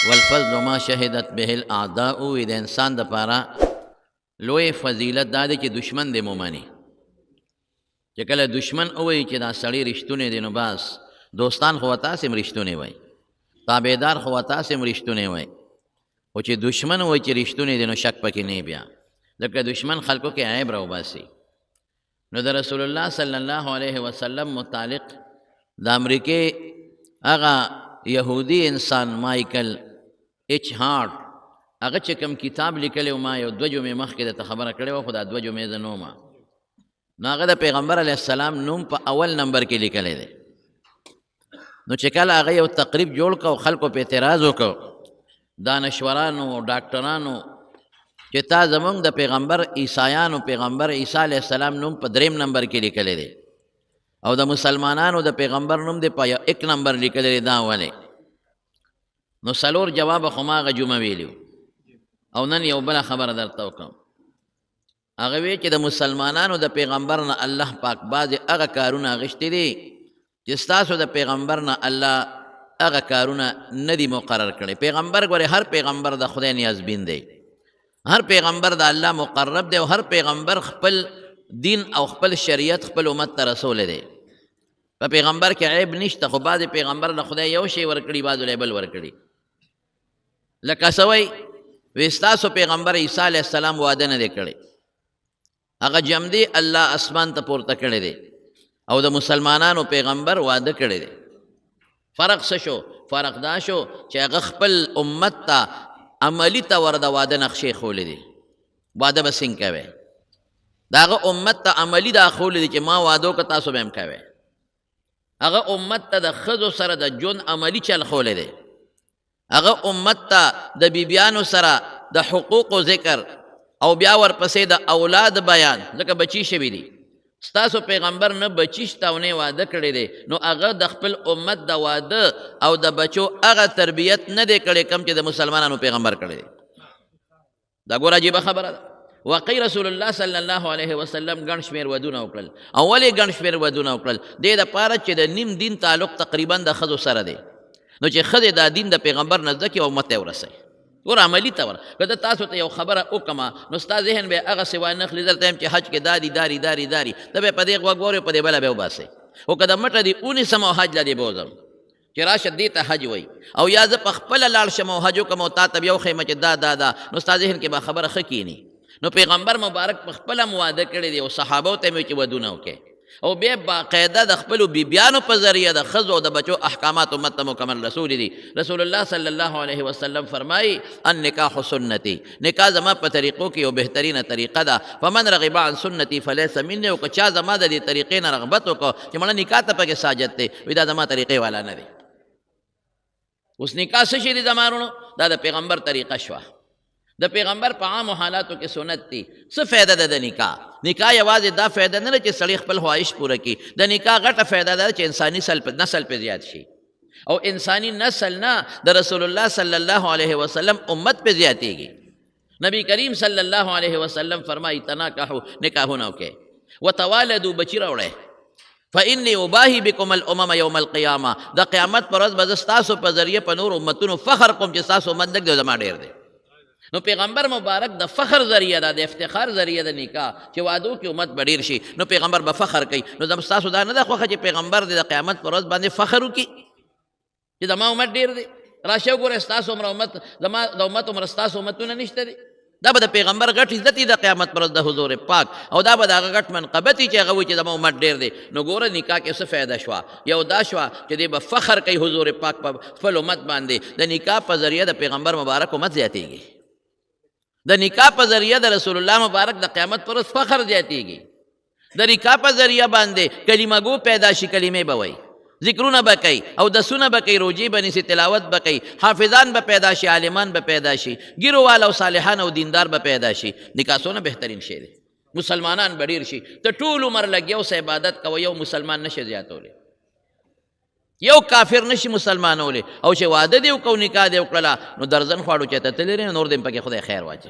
والفضل ما شهدت به الاعداء. د انسان د پاره لوی فضیلت دا دی چې دشمن دې مومني. چې کله دشمن وایي چې دا سړی رښتونی دی نو بس دوستان خو تاسې هم رښتونی وایي، تابعدار خو تاسې هم رښتونی وایي، خو چې دشمن وایي چې رښتونی دی نو شک پکې نه بیا، ځکه دشمن خلکو کې عیب راوباسي. نو د رسول الله صلی الله علیه وسلم متعلق د امریکې هغه یهودي انسان مایکل ایچ هارټ هغه چې کوم کتاب لیکلی و، ما یو 2 جمعې مخکې درته خبره کړې وه، خو دا 2 جمعې زه نه وم، نو هغه د پیغمبر علیه السلام نوم په اول نمبر کې لیکلی دی. نو چې کله هغه یو تقریب جوړ کړ او خلکو په اعتراض وکړ، دانشورانو ډاکټرانو، چې تا زمونږ د پیغمبر عیسایانو پیغمبر عیسی علیه السلام نوم په 3 نمبر کې لیکلی دی او د مسلمانانو د پیغمبر نوم دی په 1 نمبر لیکلی دی، دا ولې؟ نو څلور جواب خو ما هغه جمعه ویلي او نن یو بله خبره درته وکړم. هغه وی چې د مسلمانانو د پیغمبر نه الله پاک بعضې هغه کارونه اخیستي دي چې ستاسو د پیغمبر نه الله هغه کارونه نه دي مقرر کړي. پیغمبر ګورې هر پیغمبر د خدای نیازبین دی، هر پیغمبر د الله مقرب دی او هر پیغمبر خپل دین او خپل شریعت خپل امت ته رسولی دی. په پیغمبر کې عیب نشته، خو بعضې پیغمبر د خدای یو شی ورکړي، بعضو له بل ورکړي. لکه څه وایي وی ستاسو پیغمبر عیسی علیه السلام واده نه دی کړی، هغه جمدی الله اسمان ته پورته کړی دی، او د مسلمانانو پیغمبر واده کړی دی. فرق څه شو؟ فرق دا شو چې هغه خپل امت ته عملی طور د واده نقشې ښولی دي، واده به څنګه کوئ، د هغه امت ته عملي دا ښولی دي چې ما واده وکړه تاسو به هم کوئ. هغه امت ته د ښځو سره د ژوند عملي چل ښولی دی، هغه امت ته د بیبیانو سره د حقوقو ذکر او بیا ورپسې د اولاد بیان، ځکه بچی شوي دي. ستاسو پیغمبر نه بچی شته او نه واده کړی دی، نو هغه د خپل امت د واده او د بچو هغه تربیت نه دی کړی کوم چې د مسلمانانو پیغمبر کړی دی. دا ګوره عجیبه خبره ده. واقعي رسول الله صلی الله علیه وسلم ګڼ شمېر ودونه وکړل، او ولې ګڼ شمېر ودونه وکړل؟ دې دپاره چې د نیم دین تعلق تقریبا د ښځو سره دی، نو چې ښځې دا دین د پیغمبر نه زده کړي او امت ته یې ورسوي. ګوره عملي طور که زه تاسو ته یو خبره وکړمه نو ستا ذهن به هغه سوای نه اخلي. درته یم چې حج کې داري داري داري داري ته به یې په دې غوږ وورې په دې بله به وباسئ. خو که د مټه دې ونیسم او حج له دې بوځم چې راشه دې ته حج وایي، او یا زه په خپله لاړ شم او حج وکړم او تا ته بیا وښیم چې دا نو ستا ذهن کې به خبره ښه کیني. نو پیغمبر مبارک په خپله مواده کړی دی او صحابو ته مې چې ودونه وکړي، او بیا باقاعده د خپلو بیبیانو په ذریعه د ښځو او د بچو احکامات امت ته مکمل رسولی دي. رسول الله صلی الله علیه وسلم فرمایي النکاح سنتي، نکاح زما په طریقو کې یو بهترینه طریقه ده. فمن رغب عن سنتي فلیس مني، او که چا زما د دې طریقې نه رغبت وکړو چې مړه نکاح ته پکې ساجت دی، وي دا زما طریقې والا نه دی. اوس نکاح څه شي دي زمارونو؟ دا د پیغمبر طریقه شوه، د پیغمبر په عامو حالاتو کې سنت دي. څه فایده ده د نکاح؟ نکاح یوازې دا فایده نه ده چې سړی خپل خواهش پوره کړي، د نکاح غټه فایده ده چې انساني نسل پې زیات شي، او انساني نسل نه د رسول الله صلی الله علیه وسلم امت پې زیاتېږي. نبی کریم صلی الله علیه وسلم فرمایي تناکحوا، نکاحونه وکړئ، وتوالدوا، بچي راوړئ، فإني أباهي بكم الأمم يوم القيامة، د قیامت پر ورځ به زه ستاسو په ذریعه په نور امتونو فخر کوم چې ستاسو امت لږ دی زما ډېر دی. نو پیغمبر مبارک د فخر ذریعه ده، د افتخار ذریعه د نکاح چې وادو کې امت به ډېر شي، نو پیغمبر به فخر کوي. نو ستاسو دا نه ده خوښه چې پیغمبر د قیامت پر ورځ باندې فخر وکړي چې زما امت ډېر دی؟ راشه وګوره ستاسو عمره امت زما د امت عمره ستاسو امتونه نشته دی. دا به د پیغمبر غټ عزت د قیامت پر ورځ د حضور پاک، او دا به د هغه غټ منقبت چې هغه وایي چې زما امت ډېر دی. نو ګوره نکاح کې څه فایده شوه؟ یو دا شوه چې دی به فخر کوي حضور پاک په خپل امت باندې. د نکاح په ذریعه د پیغمبر مبارک امت زیاتېږي، د نکاح په ذریعه د رسول الله مبارک د قیامت پر ورځ فخر زیاتېږي. د نکاح په ذریعه باندې کلمه گو پیدا شي، کلمې به وایي، ذکرونه به کوي، اودسونه به کوي، روجې به نیسي، تلاوت به کوي، حافظان به پیدا شي، عالمان به پیدا شي، ګیرو والا او صالحان او دیندار به پیدا شي. نکاح څونه بهترین شی دی. مسلمانان به ډېر شي. ته ټول عمر لګ یو څه عبادت کوه، یو مسلمان نشي زیاتولی، یو کافر نشي مسلمانولی. او چې واده دی وکړو نکاح دی وکړله نو درزن خواړو چې ته تللی دی نور دې پکې خدای خیر واچي.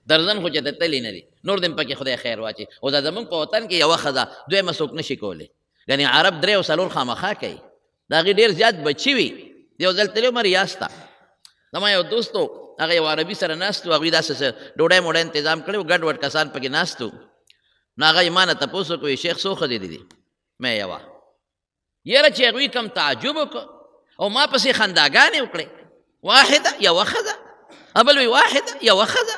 درزن خو چې ته تللی نه دی نور دې پکې خدای خیر واچي. او دا زمونږ په وطن کې یوه ښځه دویمه څوک نشي کولی. یعنې عرب 3 او 4 خامخا کوي، د هغې ډېر زیات بچي وي. یو ځل تللی وم ریاض ته، زما یو دوست و، هغه یو عربي سره ناست و، هغوی داسې ډوډۍ موډۍ انتظام کړی و، ګډ وډ کسان پکې ناست و. نو هغه یې ما نه تپوس وکړو شیخ څو ښځې دي؟ مې یوه. یاره چې هغوی کوم تعجب وکړو او ما پسې خنداګانې وکړې، واحده یوه ښځه، ابل وی واحده یوه ښځه،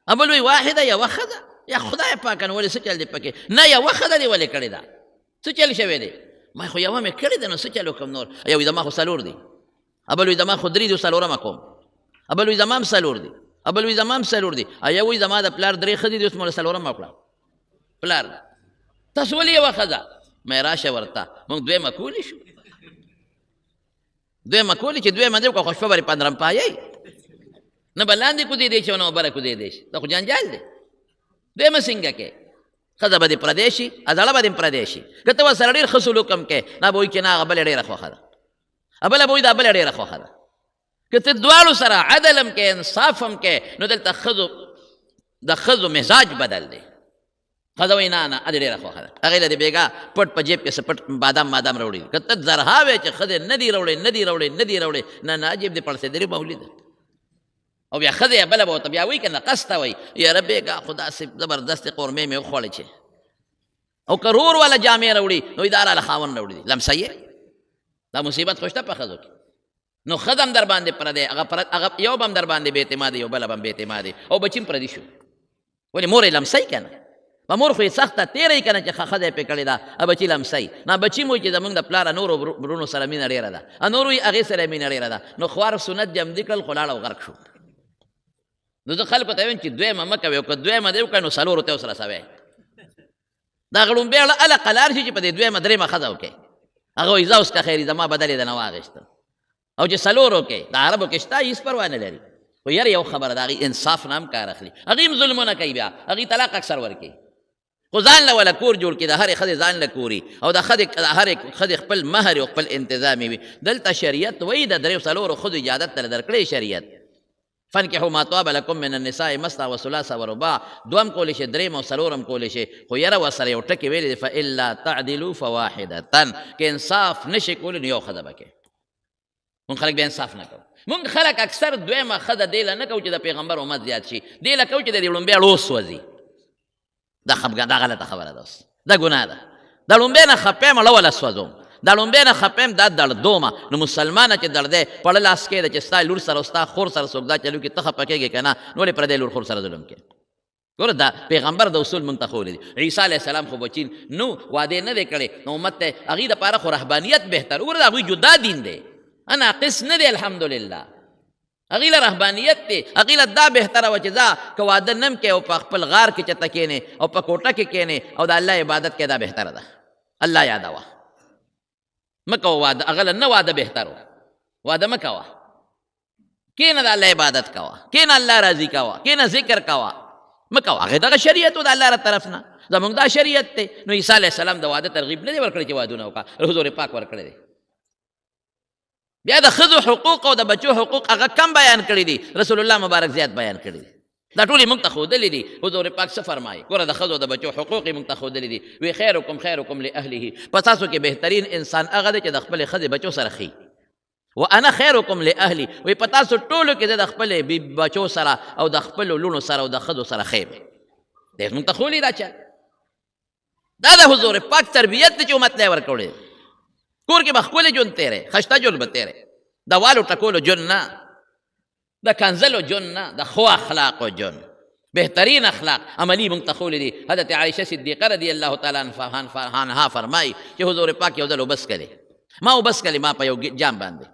ابل وی واحده یوه ښځه. یا خدای پاکه نو ولې څه چل دی پکې؟ نه یوه ښځه دې ولې کړې ده؟ څه چل شوی دی؟ ما خو یوه مې کړې ده، نو څه چل وکړم نور؟ یو زما خو څلور دي، ابل وی زما خو درې دي، څلورمه کوم. ابل وی زما هم څلور دي، ابل وی زما هم څلور دي. یو وی زما د پلار درې ښځې دي، اوس مو څلورمه وکړه پلار. تاسو ولې یوه ښځه؟ مې راشه ورته موږ دویمه کولی شو، دویمه کولی چې دویمه دې وکړه خو شپه برې پندرم پایئ، نه به لاندې کودې دی شي او نه به بره کودې دی شي، دا خو جنجال دی. دویمه څنګه کې؟ ښځه به دې پردی شي، زړه به دې پردی شي. که ته ورسره ډېر ښه سلوک هم کې، نه به وایي چې نه هغه بله ډېره خوښه ده، بله به وایي دا بله ډېره خوښه ده. که ته دواړو سره عدل هم کې، انصاف هم کې، نو دلته د ښځو مزاج بدل دی. ښځه وایي نه نه ادې ډېره خوښه ده، هغې له دې بېګا پټ په جیب کې څه پټ بادام مادام راوړي. که ته زرها وې چې ښځې نه دي راوړې نه دي راوړې نه دي راوړې، نه نه جیب دې پړسېدلې به ولیده. او بیا ښځې بله به ورته بیا وایي که نه قص ته وایي یاره بېګا خو داسې زبردستې قورمې مې وخوړې چې. او که رور والا جامې راوړي نو دا راله خاوند راوړي دي، لمسه یې. دا مصیبت خو شته په ښځو کې. نو ښځه هم در باندې پردی، هغه یو به هم در باندې بې اعتمادي، یو بله به هم بې اعتمادي، او بچي هم پردي شو. ولې مور یې لمسئ که نه؟ په مور خو یې سخته تېری که نه چې ښځه یې پرې کړې ده، بچي لمسئ. نه بچي مو چې زمونږ د پلاره نورو وروڼو سره مینه ډېره ده، نورو یې هغې سره مینه ډېره ده. نو خوار سنت جمدي کړل خو لاړ او غرق شو. نو زه خلکو ته وایم چې دویمه مه کوئ، او که دویمه دې وکړئ نو څلورو ته ورسره سوی. دا غړومبی هله قلار شي چې په دې دویمه درېیمه ښځه وکړئ. هغه وایي ځه اوس که خیر زما بدل یې د نه واخېسته. او چې څلور وکړئ، د عربو کې شته هېڅ پروا نه لري. خو یاره یو خبره ده، هغې انصاف نه هم کار اخلي، هغې هم ظلمونه کوي، بیا هغې طلاق اکثر ورکوي. خو ځان له وله کور جوړ کړي، د هرې ښځې ځان له کوري، او د هرې ښځې خپل مهر او خپل انتظامي وي. دلته شریعت وایي د درېو څلورو ښځو اجازت ته درکړی شریعت. فانکحوا ما طاب لکم من النساء مثنى وثلاث ورباع، دوم کولی شي، درېم او څلورم کولی شي. خو یاره ورسره یو ټکې ویلی دی فإلا تعدلوا فواحدة، که انصاف نشي کولی نو یو ښځه به کوې. مونږ خلک بیا انصاف نه کوو. مونږ خلک اکثر دویمه ښځه دې له نه کوو چې د پیغمبر امت زیات شي، دې له کوو چې د دې لومبی اړ وسوځي. دا غلطه خبره ده، اوس دا ګناه ده. د لومبی نه خپیم اړه وله سوځوم، د لومبی نه خپیم دا دړدومه. نو مسلمانه چې دړ دی په اړه لاس کې ده چې ستا لور سره او ستا خور سره څوک دا چلو کې ته خفه کېږې که نه، نو ولې پردی لور خور سره ظلم کوې؟ ګوره دا پیغمبر د اصول مونږ ته ښوولي دي. عیسی علیه السلام خو بچي نو وعدې نه دی کړی، نو امت ته هغې دپاره خو رهبانیت بهتر. وګوره د هغوی جدا دین دی، ناقص نه دی الحمدلله. هغې له رهبانیت دی، هغې له دا بهتره وه چې ځه که واده نم کې او په خپل غار کې چته کښېنې او په کوټه کې کښېنې او د الله عبادت کې، دا بهتره ده. الله یادوه، مه کوه واده، هغه له نه واده بهتر و. واده مه کوه، کښېنه د الله عبادت کوه، کښېنه الله راضي کوه، کښېنه ذکر کوه، مه کوه. هغې دغه شریعت و د الله له طرف نه، زمونږ دا شریعت دی. نو عیسی علیه السلام د واده ترغیب نه دی ورکړی چې وادونه وکړه، حضور پاک ورکړی دی. بیا د ښځو حقوق او د بچو حقوق هغه کم بیان کړي دي، رسول الله مبارک زیات بیان کړي دي. دا ټول یې موږ ته ښودلي دي. حضور پاک څه فرمایي؟ ګوره د ښځو د بچو حقوق یې موږ ته ښودلي دي. وی خیرکم خیرکم لاهله، په تاسو کې بهترین انسان هغه دی چې د خپلې ښځې بچو سره ښي. وانا خیرکم لاهلي، وی په تاسو ټولو کې د خپلې بچو سره او د خپلو لوڼو سره او د ښځو سره ښې وي. دی موږ ته ښولي دا چل. دا د حضور پاک تربیت دی چې امت ته یې ورکړی. کور کې به ښکلی ژوند تېری، ښایسته ژوند به تېری، د والو ټکولو ژوند نه، د کنځلو ژوند نه، د ښو اخلاقو ژوند، بهترین اخلاق عملي موږ ته ښولي دي. حضرت عایشه صدیقه رضی الله تعالی عنها فرمایي چې حضور پاک یو ځل اوبس کړی، ما اوبس کړی، ما په یو جام باندې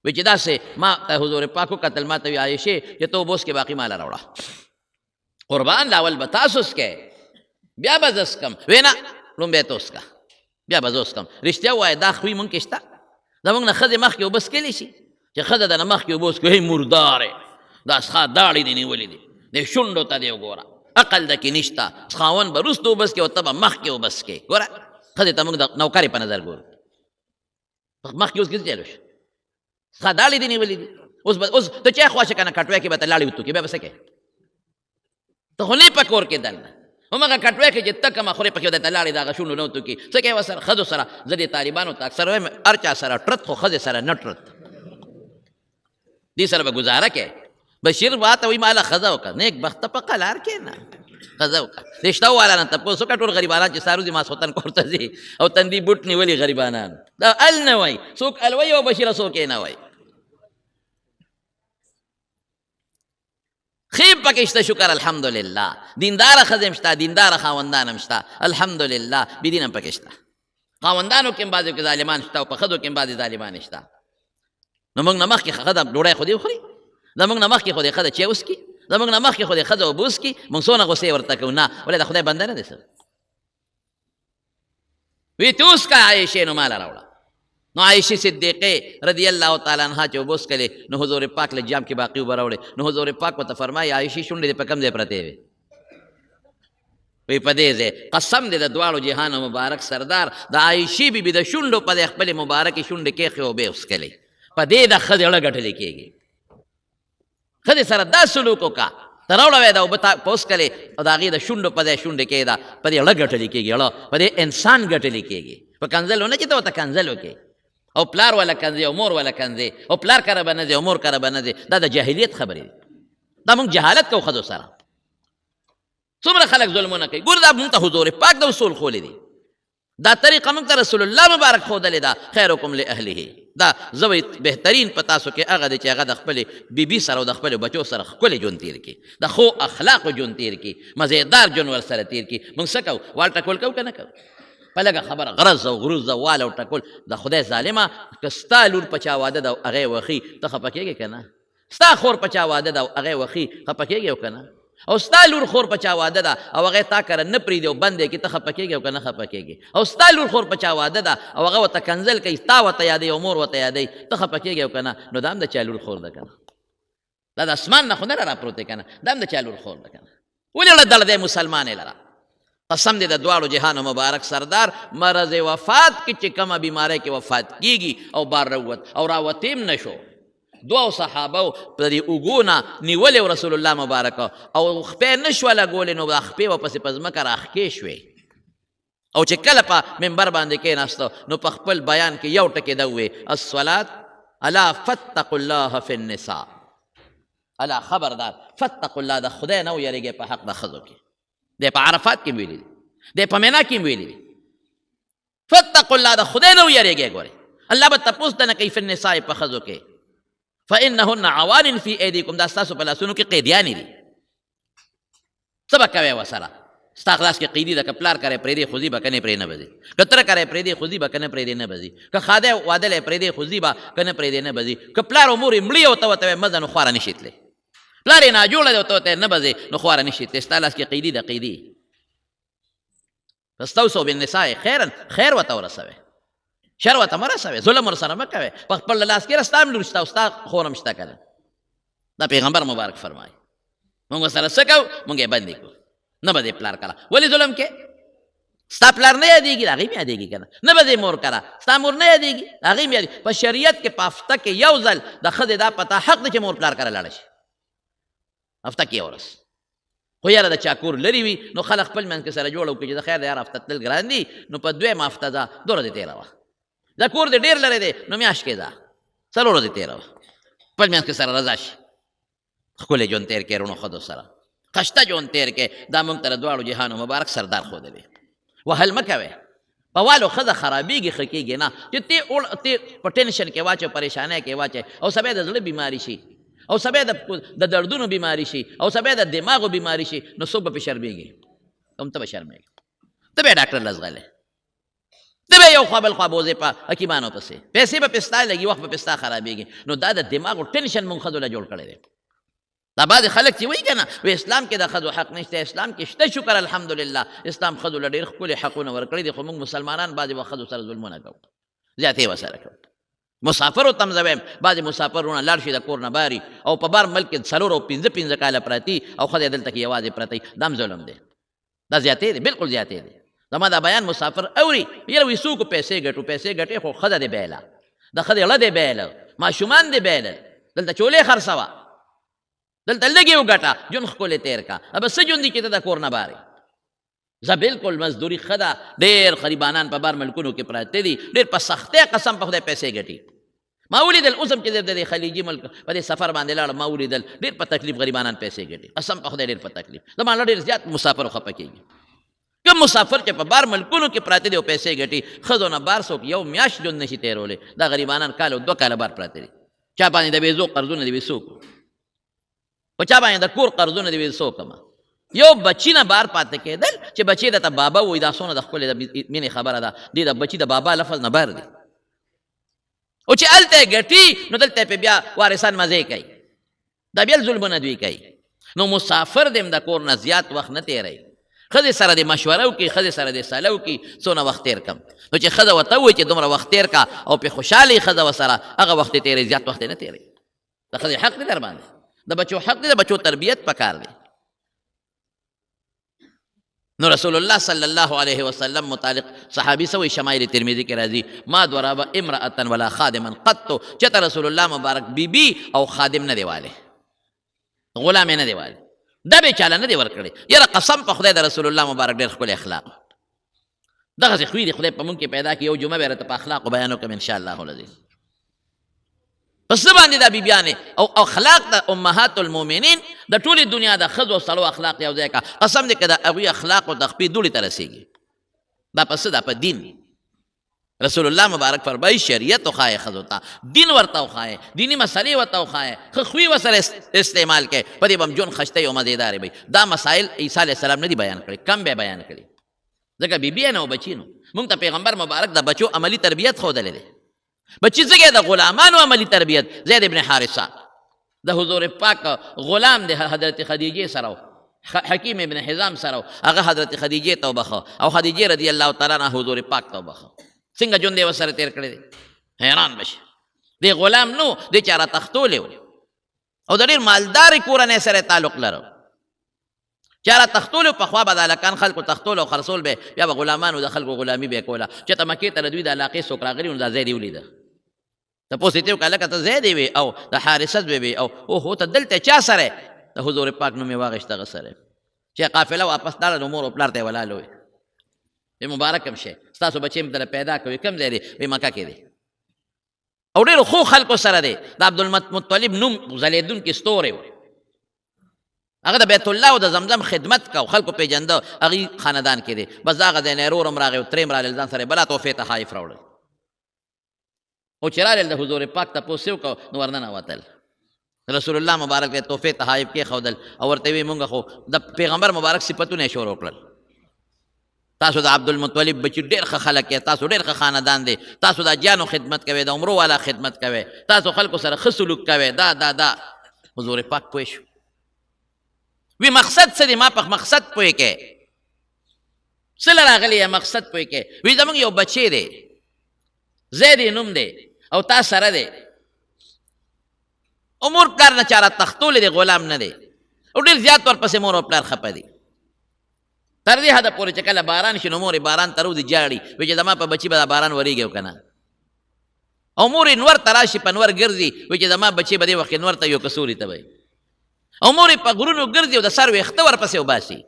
وی چې داسې ما ته حضور پاک وکتل، ما ته وی عایشې چې ته اوبه وڅکې، باقي ماله راوړه. قربان لاول به تاسو وڅکئ، بیا به زه څکم. وی نه، لومبی ته وڅکه، بیا به زه وڅکم. رښتیا ووایه دا خوی مونږ کې شته؟ زمونږ نه ښځې مخکې اوبه څکلی شي چې ښځه د نه مخکې اوبه وڅکي، هی مردارې دا څښا داړې دې نیولې دي، د شونډو ته دې وګوره، عقل د کې نشته. څښاون به وروسته اوبه څکي او ته به مخکې اوبه څکې. ګوره ښځې ته مونږ د نوکرې په نظر ګورو، مخکې اوس کې څه چل وشو؟ څښا داړې دې نیولې دي. اوس ته چای خواشه که نه کټوی کې به ته لاړې وتوکې، بیا به څه کوې؟ ته خو نه په کور کې دننه همغه کټوی کې چې ته کومه خورې پکې ورته لاړې د هغه شونډو نه وتوکي څه کوې ورسره ښځو سره زه دې طالبانو ته اکثر وایم هر چا سره ټرت خو ښځې سره نه ټرت دې سره به ګزاره کوې بشیر واته وایي ماله ښځه وکړه نیک بخته په قلار کې نه ښځه وکړه رشته والا نه تپوس وکړه ټول غریبانان چې سارو دي ماسخوتن کور ته ځي او تندي بوټ نیولي غریبانان دا ال نه وایي څوک ال وایي او بشیره څوک یې نه وایي خیب پکې شته شکر الحمدلله دینداره ښځې هم شته دینداره خاوندان هم شته الحمدلله بېدین هم پکې شته خاوندانو کې هم بعضې کې ظالمان شته او په ښځو کې هم بعضې ظالمان شته نو موږ نه مخکې ښځه ډوډۍ خو دې وخوري زموږ نه مخکې خو دې ښځه چای وڅکي زموږ نه مخکې خو دې ښځه اوبه وڅکي موږ څونه غوسې ورته کوو نه ولې د خدای بنده نه دی څه وی ته وڅکه عایشې نو ماله راوړه نو عایشې صدیقې رضی الله تعالی عنها چې اوبه وڅکلې نو حضور پاک له جام کې باقي اوبه راوړې نو حضور پاک ورته فرمایي عایشې شونډې دې په کوم ځای پرتې وې وی په دې ځای قسم دې د دواړو جهانو مبارک سردار د عایشې بیبي د شونډو په دې خپلې مبارکې شونډې کېښې اوبې وڅکلې په دې د ښځې اړه ګټلې کېږي ښځې سره دا سلوک وکړه ته راوړه وی دا اوبه تا په وڅکلې او د هغې د شونډو په ځای شونډې کېږده په دې اړه ګټلې کېږي اړه په دې انسان ګټلې کېږي په کنځلو نه چې ته ورته کنځل وکړې او پلار والا کنځې او مور والا کنځې او پلار کره به نه ځې او مور کره به نه ځې دا د جاهلیت خبرې دي دا موږ جهالت کوو ښځو سره څومره خلک ظلمونه کوي ګوره دا موږ ته حضور پاک د اصول ښولې دي دا طریقه موږ ته رسول الله مبارک ښودلې ده خیرکم لاهله دا زه بهترین په تاسو کې هغه دی چې هغه د خپلې بیبي سره او د خپلو بچو سره ښکلی ژوند تېر کړي د ښو اخلاقو ژوند تېر کړي مزېدار ژوند ورسره تېر کړي موږ څه کوو وال ټکول کوو که نه کوو په لږه خبره غرض او غروز او وال او ټکول د خدای ظالمه که ستا لور په چا واده ده او هغه یې وښي ته خفه کېږې که نه ستا خور په چا واده ده او هغه یې وښي خفه کېږې او که نه او ستا لور خور په چا واده ده او هغه تا کره نه پرېږدي او بند یې کړي ته خفه کېږې او که نه خفه کېږې او ستا لور خور په چا واده ده او هغه ورته کنځل کوي تا ورته یادوي او مور ورته یادوي ته خفه کېږې او که نه نو دا هم د چا لور خور ده که نه دا د اسمان نه خو نه راپروت دی که نه دا هم د چا لور خور ده که نه ولې اړه دړ دی مسلمان یې لره قسم دې د دواړو جهانو مبارک سردار مرض وفات کې چې کومه بیماری کې وفات کېږي او بار راووت او راوتیم نه شو دوو صحابو په دې اوږو نه نیولې رسول الله مبارک او خپې نه شوه لګولې نو د خپې ورپسې په ځمکه راښکې شوې او چې کله په منبر باندې کېناسته نو په خپل بیان کې یو ټکې ده ووې الصلات الا فاتقوا الله فی النساء الا خبردار فاتقوا الله د خدای نه ویریږئ په حق د ښځو کې دی په عرفات کې ویلي دي دی په مینا کې ویلي دي فاتقوا الله د خدای نه ویریږئ ګورئ الله به تپوس ته نه کوي فی النساء په ښځو کې فانهن عوان فی ایدیکم دا ستاسو په لاسونو کې قیدیانې دي څه به کوئ ورسره ستا خلاص کې قیدي ده که پلار کرے پرېږدي خو ځي به که نه پرې نه به ځي که تره کرے پرېږدي خو ځي به که نه پرېږدي نه به ځي که خادی وادلی پرېږدي خو ځي به که نه پرېږدي نه به ځي که پلار او مور یې مړي او ته ورته وایې مه ځه نو خواره نه شي تللی پلار یې ناجوړه دی او ته ورته نه به ځې نو خواره نه شي تللی ستا لاس کې قیدي ده قیدي فاستوصوا بالنساء خیرا خیر ورته ورسوئ شر ورته مه رسوئ ظلم ورسره مه کوئ په خپل لاس کې ستا هم لور شته او ستا خور هم شته که نه دا پیغمبر مبارک فرمایي موږ ورسره څه کوو موږ یې بندې کړو نه به دې پلار کره ولې ظلم کې ستا پلار نه یادېږي د هغې م یادېږي که نه نه به دې مور کره ستا مور نه یادېږي د هغې م یادېږي په شریعت کې په هفته کې یو ځل د ښځې دا پته حق دی چې مور پلار کره لاړه شي هفته کې یو ورځ خو یاره د چا کور لرې وي نو خلک خپل منځ کې سره جوړ وکړي چې د خیر د یار هفته تلل ګران دي نو په دویمه هفته ځه 2 ورځې تېره وه دا کور دې ډېر لرې دی نو میاشت کې ځه 4 ورځې تېره وه خپل منځ کې سره رضا شي ښکلی ژوند تېر کړې رونو ښځو سره خشته ژوند تېر کې دا موږ ته د دواړو جهانو مبارک سردار ښودلی وهل مه کوئ په والو ښځه خرابېږي ښه کېږي نه چې ته په ټینشن کې واچو پریشانۍ کې واچوې او سبا د زړه بیماري شي او سبا د دردونو بیماري شي او سبا د دماغو بیماري شي نو څوک به پې شرمېږي هم ته به شرمېږي ته به یې ډاکټر لزغلی ته به یو خوا بل خوا بوځې په حکیمانو پسې پیسې به پې ستا لګي وخت به پې ستا خرابېږي نو دا د دماغو ټینشن مونږ ښځو له جوړ کړی دی دا بعضې خلک چې وایي که نه وی اسلام کې د ښځو حق نشته اسلام کې شته شکر الحمدلله اسلام ښځو له ډېر ښکلي حقونه ورکړي دي خو موږ مسلمانان بعضې وخت ښځو سره ظلمونه کوو زیاتې ورسره کوو مسافرو ته هم زه وایم بعضې مسافرونه لاړ شي د کور نه باري او په بار ملک کې 4 او 5 کاله پرتي او ښځې دلته کې یوازې پرتی دا هم ظلم دی دا زیاتې دی بلکل زیاتې دی زما دا بیان مسافر اوري یره وایي څوک پیسې ګټو پیسې ګټې خو ښځه دې بیله د ښځې اړه دې بیله ماشومان دې بیلل دلته چولې خرڅوه دلته لږې وګټه ژوند ښکلی تېر کا ابه څه ژوند دي چې ته د کور نه بارې زه بالکل مزدوري ښه ده، ډېر غریبانان په بار ملکونو کې پراته دي، ډېر په سختۍ قسم په خدای پیسې ګټي. ما ولیدل اوس هم چې د خلیجي ملک په دې سفر باندې لاړم، ما ولیدل ډېر په تکلیف غریبانان پیسې ګټي، قسم په خدای ډېر په تکلیف. زما ډېر زیات مسافر خفه کېږي. کوم مسافر چې په بار ملکونو کې پراته دي او پیسې ګټي، ښځو نه بار څوک یو میاشت ژوند نشي تېرولی. دا غریبانان کال او 2 کاله بار پراته دي. چا باندې د بیزو قرضونه دي وې څوک، په چا باندې د کور قرضونه دي وې څوکمه. یو بچی نه بار پاتې کېدل چې بچی درته بابا وایي، دا څونه د ښکلې د مینې خبره ده. دې د بچي د بابا لفظ نه بار دی. او چې هلته یې ګټي نو دلته پې بیا وارثان مزې کوي، دا بیا ظلمونه دوی کوي. نو مسافر دې هم د کور نه زیات وخت نه تېروي. ښځې سره د مشوره وکړي، ښځې سره د صلاح وکړي څونه وخت تېر کړم. نو چې ښځه ورته ووایي چې دومره وخت تېر کا او پې خوشحاله یې ښځه ورسره، هغه وخت یې تېروي، زیات وخت یې نه تېروي. د ښځې حق دی در باندې، د بچو حق دی، د بچو تربیت پکار دی. نو رسول الله صلی الله علیه وسلم متعلق صحابی سوی شمائل ترمذی کې راځي، ما ضرب امرأة ولا خادما قط، چېرته رسول الله مبارک بی او خادم نه دی والی، غلام یې نه دی والی، ډبې چاله نه دی ورکړی. یاره قسم په خدای د رسول الله مبارک ډېر ښکلی اخلاق، دغسې خوی دی خدای په مونږ کې پیدا کړي. یو جمعه به راته په اخلاقو بیان وکړم انشاءالله العزیز. په څه باندې دا بیبیانې او اخلاق د امهات المؤمنین د ټولې دنیا د ښځو سلو اخلاق یو ځای کا، قسم دی که د هغوی اخلاق او د خپې دوړې ته رسېږي. دا په څه ده؟ په دین. رسول الله مبارک فرمایي شریعت وښایې ښځو ته، دین ورته وښایې، دیني مسلې ورته وښایې، ښه خوی ورسره استعمال کړئ، په دې به هم ژوند ښایسته او مزېدارې وي. دا مسایل عیسی علیه السلام نه دي بیان کړي، کم به بیان کړي، ځکه بیبي نه او بچي نو. مونږ ته پیغمبر مبارک د بچو عملي تربیت ښودلی دی. بچی څنګه د غلامانو عملی تربیت. زید ابن حارثه د حضور پاک غلام د حضرت خدیجه سره، حکیم ابن حزام سره، هغه حضرت خدیجه ته وبخه او خدیجه رضی الله تعالی عنها حضور پاک ته وبخه. څنګه ژوند یې ورسره تېر کړی دی، حیران بشي. د غلام نو د چا را تختولی و او د ډېر مالدارې کورنۍ سره تعلق لرو. چا را تختولی پخوا به د هلکان خلکو تختول او خرڅول به، بیا به غلامانو د خلکو غلامي به یې کوله. چېرته مکې ته د دوی د علاقې څوک راغلي نو دا ځای دې ولیده، تپوس یې ترې وکړه هلکه ته ځای دې وې او د حارثه زوی وې او اوهو ته دلته چا سره د حضور پاک نوم یې واخېست هغه سره. چې قافله واپس لاړه نو مور او پلار ته یې ولاړ وې، وی مبارک هم شی، ستاسو بچې م دله پیدا کوي، کوم ځای دی؟ وی مکه کې دی او ډېرو ښو خلکو سره دی. د عبدالمطلب نوم ځلېدونکي ستوری و، هغه د بیت الله او د زمزم خدمت کو، خلکو پیژنده، هغې خاندان کې دی. بس دا هغه ځای نه رور هم راغی او ترې م رالل، ځان سره بله تحفې تحایف راوړل. او چې رالل د حضور پاک تپوس یې وکړو نو ورننوتل. رسول الله مبارک ته تحفې تحایف کېښودل او ورته ویې مونږ خو د پیغمبر مبارک صفتونه یې شروع کړل. تاسو د عبدالمطلب بچي ډېر ښه خلک یې، تاسو ډېر ښه خاندان دی، تاسو د اجیانو خدمت کوئ، د عمرو والا خدمت کوئ، تاسو خلکو سره ښه سلوک کوئ، دا حضور پاک پوه شو. وی مقصد څه دی؟ ما په مقصد پوه کې څه له راغلی یې مقصد پوه کې. وی زمونږ یو بچی دی، زید یې نوم دی او تا سره دی، امور پلار نه چاره تختولی دی، غلام نه دی او ډېر زیات ورپسې مور او پلار خفه دي. تر دې حده پورې چې کله باران شي نو مور یې باران ته روځي جاړي، وایي چې زما په بچي به دا باران ورېږي او که نه. او مور یې نور ته راشي په نور ګرځي، وایي چې زما بچي به دې وخت کې نور ته یو کسوري ته وایي. او مور یې په غرونو ګرځي او د سر ویښته ورپسې وباسي،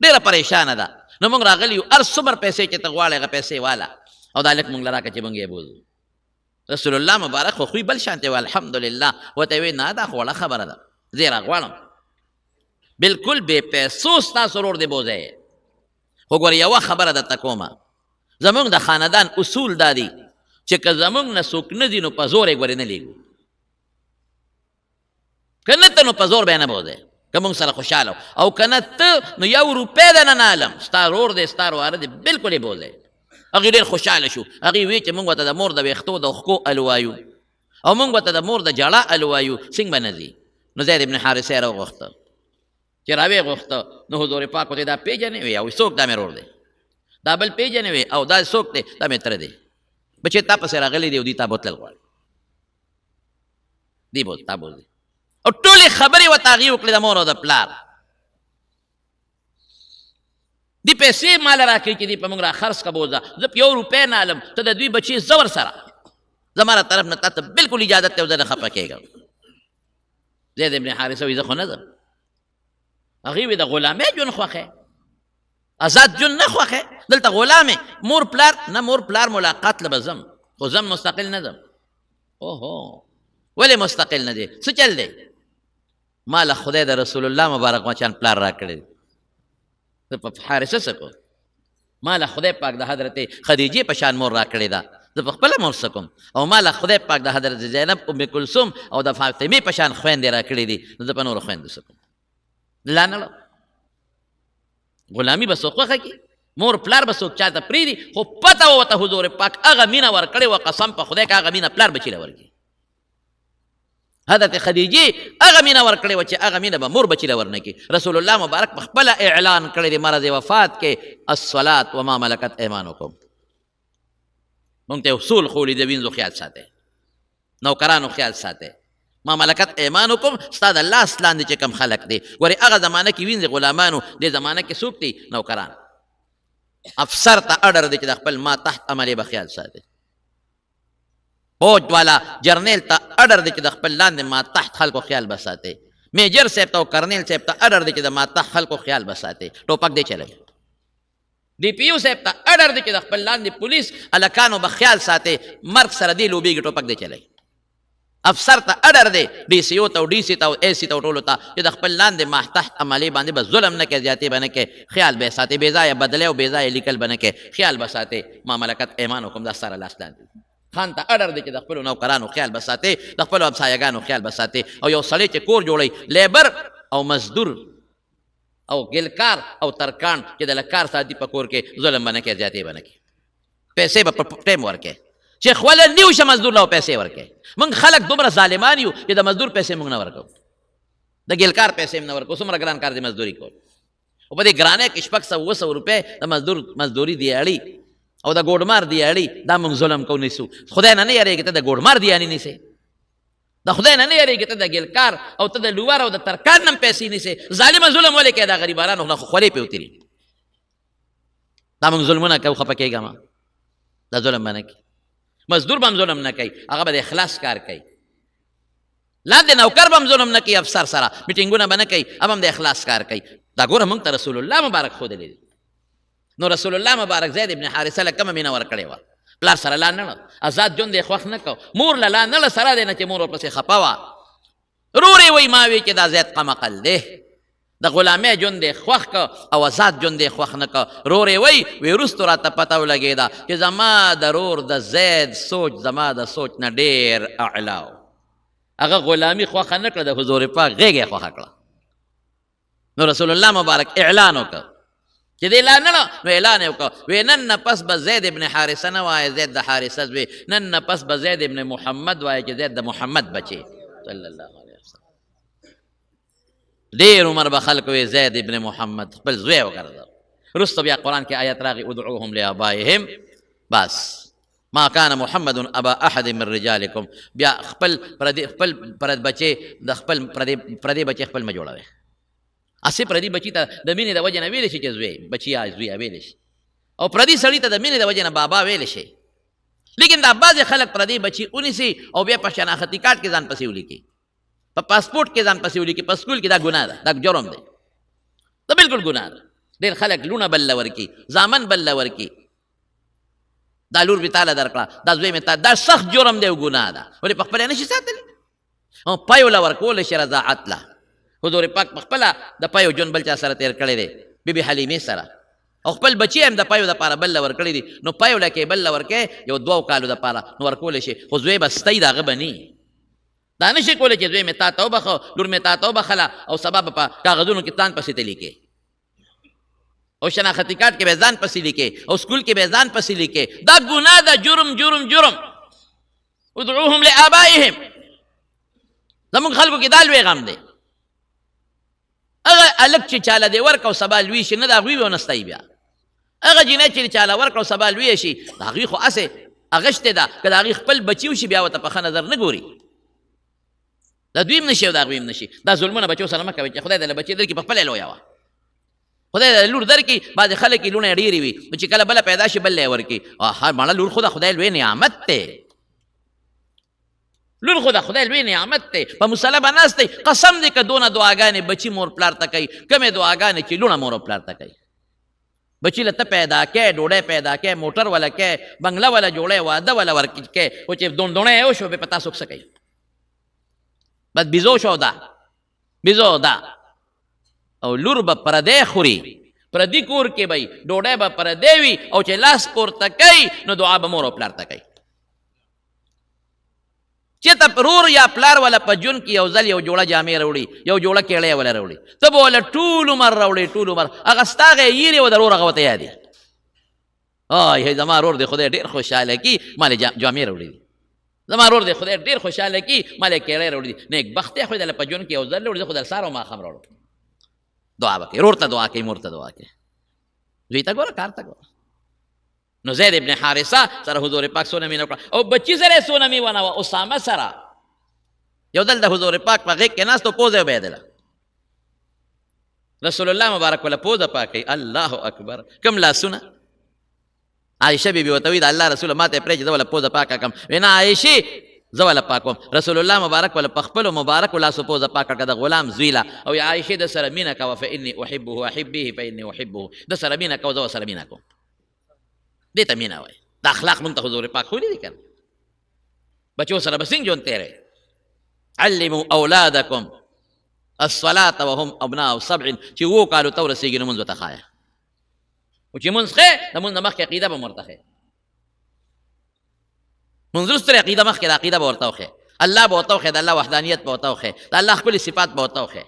ډېره پریشانه ده. نو موږ راغلي یو، هر څومره پیسې چې ته غواړې هغه پیسې واله او دا هلک موږ له راکړه چې موږ یې بوځو. رسول الله مبارک خو خوی بل شانتې و، الحمدلله. ورته یې ویې نه دا خو وړه خبره ده، زه یې راغواړم، بلکل بې پیسو ستاسو ورور دې بوځی. خو ګوره یوه خبره درته کومه، زمونږ د خاندان اصول دا دي چې که زمونږ نه څوک نه ځي نو په زور یې ګورې نه لیږو، که نه ته نو په زور به یې نه بوځی، که مونږ سره خوشحاله او که نه ته نو یو روپۍ ده نه نالم، ستا ورور دی ستا ورواره دی، بلکل یې بوځی. هغې ډېر خوشحاله شو. هغې وی چې مونږ ورته د مور د ویښتو د اوښکو ال وایو او مونږ ورته د مور د جړا ال وایو، څنګه به نه ځي؟ نو زید ابن حارثه یې راوغوښته. چې راویې غوښته نو حضور پاک ورته دا پېژنې؟ وی او څوک؟ دا مې ورور دی. دا بل پېژنې؟ وی او دا څوک دی؟ دا مې تره دی. بچې تا پسې راغلی دی او دوی تا بوتلل غواړي، دی بوځ تا بوځي. او ټولې خبرې ورته هغې وکړې د مور او د پلار. دی پیسې ماله راکوي چې دی په موږ را خرڅ که بوځه، زه په یو روپۍ نه الم، ته د دوی بچې زه ورسره، زما له طرف نه تا ته بلکل اجازت دی او زه نه خفه کېږم. زید ابن حارثه وایي زه خو نه ځم. هغې وایي د غلامۍ ژوند خوښی، آزاد جون نه خوښه دلته غلام مور پلار نه مور پلار ملاقات له بزم خو زم مستقل نه زم اوهو ولې مستقل نه دی څه چل دی ما له خدای د رسول الله مبارک مچان پلار را کړی زه په حارثه څه کوم ما له خدای پاک د حضرت خدیجې په شان مور را کړې ده زه په خپله مور څه کوم او ما له خدای پاک د حضرت زینب ام کلثوم او د فاطمې په شان خویندې را کړې دي نو زه په نورو خویندو څه کوم لا نه غلامي به څوک خوښه کړي مور پلار به څوک چاته پرېږدي خو پته وته حضور پاک هغه مینه ورکړې وه قسم په خدای که هغه مینه پلار بچي له ورکړي حضرت خدیجې هغه مینه ورکړې وه چې هغه مینه به مور بچي له ورنه کړي رسول الله مبارک په خپله اعلان کړی دی مرض وفات کې الصلاة وما ملکت ایمانکم مونږ ته اصول خولي د وینځو خیال ساتئ نوکرانو خیال ساتئ ما ملکت ایمانکم ستا د لاس لاندې چې کم خلق دی ګورې هغه زمانه کې وینځې غلامانو دې زمانه کې څوک دی نوکران افسر ته اډر دی چې د خپل ما تحت عملې به خیال ساتي فوج والا جرنیل ته اډر دی چې د خپل لاندې ما تحت خلکو خیال به ساتي میجر صاحب ته او کرنیل صاحب ته اډر دی چې د ما تحت خلکو خیال به ساتي ټوپک دی چلوي ډي پي یو صاحب ته اډر دی چې د خپل لاندې پولیس هلکانو به خیال ساتي مرګ سره دی لوبېږي ټوپک دی چلوي افسر ته اډر دی ډي سی او ته او ډي سی ته او اے سی ته او ټولو ته چې د خپل لاندې ما تحت عملې باندې به ظلم نه کوي زیاتې به نه کوي خیال به یې ساتي بې ځایه بدلې او بې ځایه لیکل به نه کوي خیال به ساتي ما ملکت ایمانکم دا سره لاس لاندې خان ته اډر دی چې د خپلو نوکرانو خیال به ساتي د خپلو همسایهګانو خیال به ساتي او یو سړی چې کور جوړوي لیبر او مزدور او ګلکار او ترکان چې د لکار ساتي په کور کې ظلم به نه کوي زیاتې به نه کوي پیسې به په ټایم ورکوي چې خوله نیو شه مزدور له پیسې ورکوي موږ خلک دومره ظالمان یو چې د مزدور پیسې موږ نه ورکوو د ګلکار پیسې هم نه ورکوو څومره ګران کار دی مزدوري کول او په دې ګرانۍ کې شپږ سوه اووه سوه روپۍ د مزدوري دیاړي او د ګوډمار دیاړي دا موږ ظلم کوو نیسو خدای نه نه یارېږي ته د ګوډمار دیانې نیسې د خدای نه نه یارېږي ته د ګلکار او ته د لوار او د ترکان نه هم پیسې نیسې ظالمه ظلم ولې کوې دا غریبانانو نه خو خولې پې وتري دا موږ ظلمونه کوو خفه کېږه ما دا ظلم به نه کوي مزدور به هم ظلم نه کوي هغه به د اخلاص کار کوي لاندې نوکر به هم ظلم نه کوي افسر سره میټینګونه به نه کوي هم د اخلاص کار کوي دا ګوره موږ ته رسول الله مبارک ښودلی دی نو رسول الله مبارک زید ابن حارثه له کومه مینه ورکړې وه پلار سره لا نه آزاد ژوند یې خوښ نه کو مور له لا نه له سره دی نه چې مور ورپسې خفه وه رورې وایي ما وی چې دا زید قمقل دی د غلامۍ ژوند یې خوښ که او آزاد ژوند یې خوښ نه که رورې وایي وی وروستو راته پته ولګېده چې زما د رور د زید سوچ زما د سوچ نه ډېر اعلا و هغه غلامي خوښه نه کړه د حضور پاک غېږ یې خوښه کړه نو رسول الله مبارک اعلان وکړه چې دی لا نه نو اعلان یې وکړه وی نن نه پس به زید ابن حارثه نه وایه زید د حارثه زوی نن نه پس به زید ابن محمد وایه چې زید د محمد بچی صلی الله علیه وسلم ډېر عمر به خلک وی زید ابن محمد خپل زوی وګرځه وروسته بیا قرآن کې آیت راغی ادعوهم لآبائهم بس ما كان محمد ابا احد من رجالکم بیا خپل پردی بچی د خپل پردی بچی خپل مه جوړوئ اسی پردی بچی ته د مینې د وجې نه ویلی شي چې زوی بچیا زویه ویلی شي او پردی سړي ته د مینې د وجې نه بابا ویلی شي لیکن دا بعضې خلک پردی بچی ونیسي او بیا په شناختي کارت کې ځان پسې ولیکي په پاسپورټ کې ځان پسې ولیکي په سکول کې دا ګناه ده دا جرم دی دا بالکل ګناه ده ډېر خلک لونه بله ورکي زامن بله ورکي دا لور مې تاله درکړه دا زوی مې تا دا سخت جرم دی او ګناه ده ولې په خپله نشي ساتلی او پایو له ورکولی شي رضاعت له حضور پاک په خپله د پایو ژوند بل چا سره تېر کړی دی بیبي حلیمې سره او خپل بچي هم د پایو دپاره بل له ورکړي دي نو پایو له کې بل له ورکوې یو دوو کالو دپاره نو ورکولی شي خو زوی به ستی د هغه به ني دا نشي کولی چې زوی مې تا ته وبخه لور مې تا ته وبخله او سبا به په کاغذونو کې ځان پسې ته لیکې او شناختي کارت کې به ځان پسې لیکې او سکول کې به ځان پسې لیکې دا ګناه ده جرم جرم جرم ادعوهم لآبائهم زموږ خلکو کې دا لوی غم دی هغه هلک چې چاله دی ورکړه او سبا لوی شي نه د هغوی به ونستی بیا هغه جینۍ چې چاله ورکړه او سبا لوی شي د هغوی خو هسې اغشتې ده که د هغوی خپل بچي وشي بیا ورته په ښه نظر نه ګوري د دوی هم نشي او د هغوی هم نشي دا ظلمونه بچو سره مه کوئ چې خدای دله بچې درکړي په خپله یې لویه وه خدای د لور درکړي بعضې خلک یې لوڼه ډېرې وي نو چې کله بله پیدا شي بل یې ورکړي مړه لور خو د خدای لوی نعمت دی لور خو د خدای لوی نعمت دی په مصله به ناست دی قسم دی که دونه دعاګانې بچي مور پلار ته کوي کمې دعاګانې چې لوڼه مور او پلار ته کوي بچی له ته پیدا کې، ډوډۍ پیدا کې، موټر ولا کې، بنگله ولا جوړې، واده ولا ورکې، او چې دوندونه یې وشو بیا په تاسو څه کوي؟ بس بیزو شو دا، بیزو دا. او لور به پردی خوري، پردي کور کې به ډوډۍ به پردی وي، او چې لاس پورته کوي نو دعا به مور او پلار ته کوي. چې ته پرور یا پلار ولا په جون کې یو ځل یو جوړه جامې راوړي، یو جوړه کېړی ولا راوړي، ته به ولا ټول عمر راوړي، ټول عمر هغه ستا هغې یېرې و د رور هغه ورته یادې. آی زما رور دی خدای ډېر خوشحاله کي ما له جامې راوړي دي، زما رور دی خدای ډېر خوشحاله کي ما له کېړی راوړي دي. نیک بخت یې خو دله په جون کې یو ځل راوړي، زه خو در سهار او ماښام راوړم. دعا به کوي، رور ته دعا کوي، مور ته دعا کوي. زوی ته ګوره، کار ته ګوره. نو زید ابن حارثه سره حضور پاک څونه مینه وکړه، او بچي سره یې څونه مینه وه. اسامه سره یو ځل د حضور پاک په غېږ کې ناست و، پوزه یې وبهېدله. رسول الله مبارک وله پوزه پاکوي. الله اکبر. کوم لاسونه؟ عایشه بیبي ورته وایي د الله رسوله ما ته یې پرېږدي، زه وله پوزه پاکه کړم. وایي نه عایشې زه وله پاکوم. رسول الله مبارک وله په خپلو مبارکو لاسو پوزه پاکه کړه د غلام زوی له، او عایشې د سره مینه کوه. فاني احبه احبه فاني احبه، د سره مینه کوه زه ورسره مینه کوم. دې ته مینه وایي. دا اخلاق مونږ ته حضور پاک ښودي دي که نه؟ بچو سره به څنګه ژوند تېروي؟ علموا اولادکم الصلاة وهم ابناء 7، چې 7 کالو ته ورسېږي نو مونځ ورته ښایه. او چې مونځ ښې د مونځ نه مخکې عقیده به م ورته ښې، مونځ وروسته عقیده مخکې د عقیده به ورته وښې، الله به ورته وښې، د الله وحدانیت به ورته وښې، د الله ښکلي صفات به ورته وښې،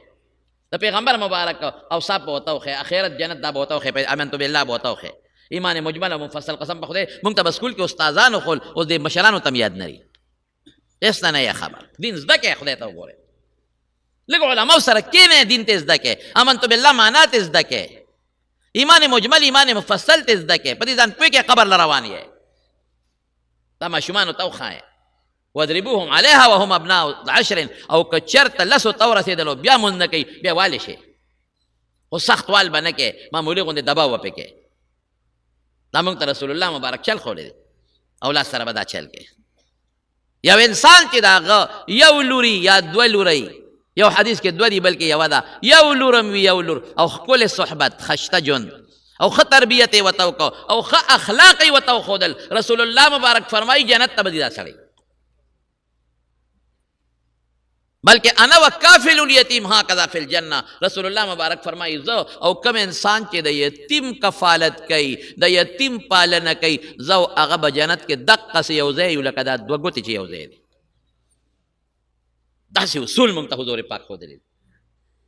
د پیغمبر مبارک اوصاف به ورته وښې، اخرت جنت دا به ورته وښې، امنت بالله به ورته وښې، ایمان مجمل او مفصل. قسم په خدای مونږ ته به سکول کې استادان وښول، اوس د مشرانو ته م یاد نه وي. هېڅ نه یې خبر. دین زده کړئ، خدای ته وګورئ. لږ علماو سره کښېنئ، دین ته زده کړئ، امنت بالله معنا ته زده کړئ، ایمان مجمل ایمان مفصل ته زده کړئ. په دې ځان پوه کړئ قبر له روان یې. دا ماشومانو ته وښایئ. واضربوهم علیها وهم ابناء 10، او که چېرته 10 ته ورسېدلو بیا مونځ نه کوي، بیا والې شئ، خو سخت وال به نه کوې، معمولي غوندې دباو به پې کوې. دا مونږ ته رسول الله مبارک چل ښولی دی. اولاد سره به دا چل کوي. یو انسان چې د هغه یو لوري یا 2 لورۍ، یو حدیث کې 2 دي بلکې یوه ده، یو لورم وي یو لور، او ښکلې صحبت، خشته ژوند، او ښه تربیت یې ورته وکړو، او ښه اخلاق یې ورته وښودل، رسول الله مبارک فرمایي جنت ته به ځي دا سړی. بلکې انا وکافل الیتیم هکذا فی الجنه. رسول الله مبارک فرمایي زه او کوم انسان چې د یتیم کفالت کوي، د یتیم پالنه کوي، زه او هغه به جنت کې دقسې یو ځای یو، لکه دا 2 ګوتې چې یو ځای دي. داسې اصول مونږ ته حضور پاک ښودلی دي.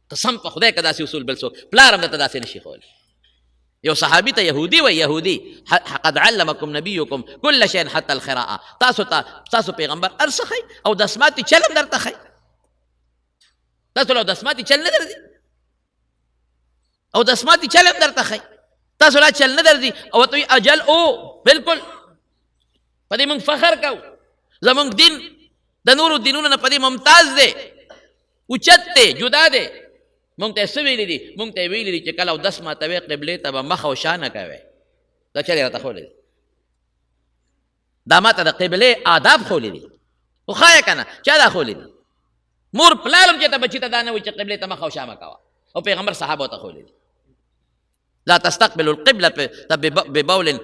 قسم په خدای که داسې اصول بل څوک پلار هم درته داسې نشي ښولی. یو صحابي ته یهودي وایي، یهودي قد علمکم نبیکم کل شیء حتی القراءه، تاسو پیغمبر هر څه ښایي، او دسماتي چل هم درته ښایي. تاسو له دسماتي چل نه درځي، او دسماتي چل هم درته ښایي، تاسو لا چل نه درځي، او ورته وایي اجل او بالکل په دې مونږ فخر کوو، زمونږ دین د نورو دینونو نه په دې ممتاز دی، اوچت دی، جدا دی. مونږ ته څه ویلي دي؟ مونږ ته یې ویلي دي چې کله اودس ماتوئ قبلې ته به مخ او شا نه کوئ. دا چل یې راته ښولی دی. دا ما ته د قبلې آداب ښولی دي. خو ښایه که نه چا دا ښولی دي؟ مور پلار هم چې ته بچي ته دا نه وایي چې قبلې ته مخ او شا مه کوه، او پیغمبر صحابو ته ښولی دي. لا تستقبلوا القبلة ببول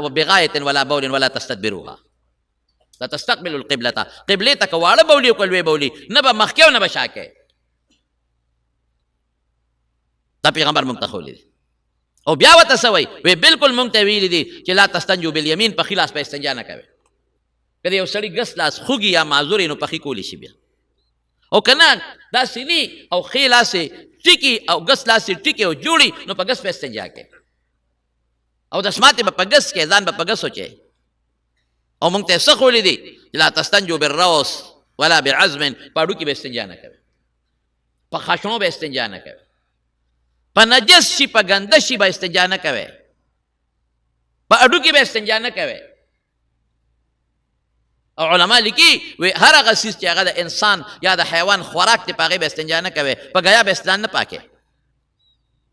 بغایة ولا بول ولا تستدبروها. لا تستقبلوا القبلة، قبلې ته که واړه بولي او که لوی بولي، نه به مخکې او نه به شا کوې. دا پیغمبر مونږ ته ښولی دي. او بیا ورته څه وایي؟ وایي بالکل مونږ ته ویلي دي چې لا تستنجو بالیمین، پخې لاس په استنجا نه کوې. که د یو سړي ګس لاس خوږي یا معذور نو پخې کولی شي بیا، او که نه داسې ني او ښې لاسې ټیکي او ګس لاسې ټیکې او جوړي، نو په ګس په استنجا کوې، او دسماتې به په ګس کې، ځان به په ګس وچوې. او مونږ ته یې څه ښولی دي؟ لا تستنجو بالروس ولا بعزم، په هډوکي به استنجا نه کوې، په خاشنو به استنجا نه کوې، په نجس شي په ګنده شي به استنجا نه کوې، په هډوکي به استنجا نه کوې. او علما لیکي وایي هر هغه څیز چې هغه د انسان یا د حیوان خوراک دی په هغې به استنجا نه کوې. په ګیا به ځان نه پاکې،